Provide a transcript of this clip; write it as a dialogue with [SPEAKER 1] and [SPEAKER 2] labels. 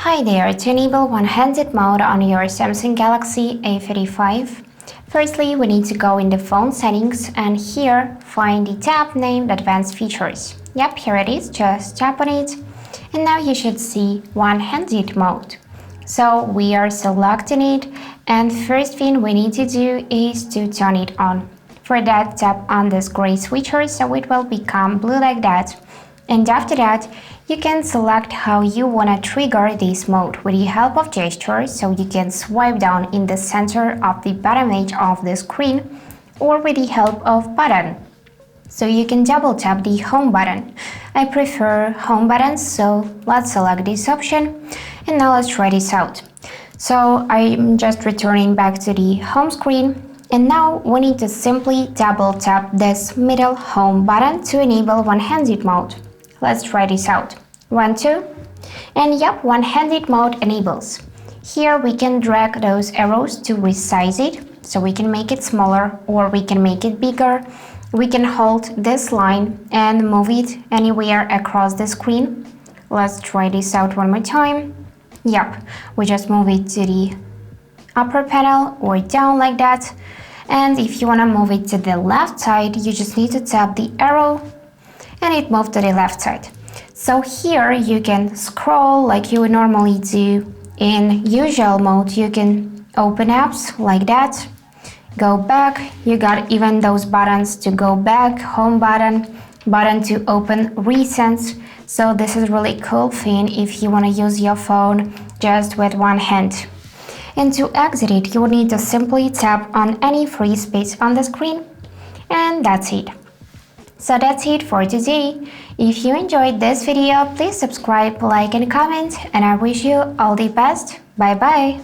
[SPEAKER 1] Hi there, to enable one-handed mode on your Samsung Galaxy A35, firstly we need to go in the phone settings and here find the tab named Advanced Features. Yep, here it is, just tap on it and now you should see one-handed mode. So we are selecting it and first thing we need to do is to turn it on. For that, tap on this gray switcher so it will become blue like that. And after that, you can select how you want to trigger this mode with the help of gestures, so you can swipe down in the center of the bottom edge of the screen or with the help of button. So you can double tap the home button. I prefer home button, so let's select this option and now let's try this out. So I'm just returning back to the home screen. And now we need to simply double tap this middle home button to enable one-handed mode. Let's try this out. 1, 2, and yep, one-handed mode enables. Here we can drag those arrows to resize it, so we can make it smaller or we can make it bigger. We can hold this line and move it anywhere across the screen. Let's try this out one more time. Yep, we just move it to the upper panel or down like that. And if you want to move it to the left side, you just need to tap the arrow and it moves to the left side. So here you can scroll like you would normally do in usual mode. You can open apps like that, go back, you got even those buttons to go back, home button, button to open recents. So this is really cool thing if you want to use your phone just with one hand. And to exit it, you will need to simply tap on any free space on the screen, and that's it. So that's it for today. If you enjoyed this video, please subscribe, like and comment, and I wish you all the best. Bye bye!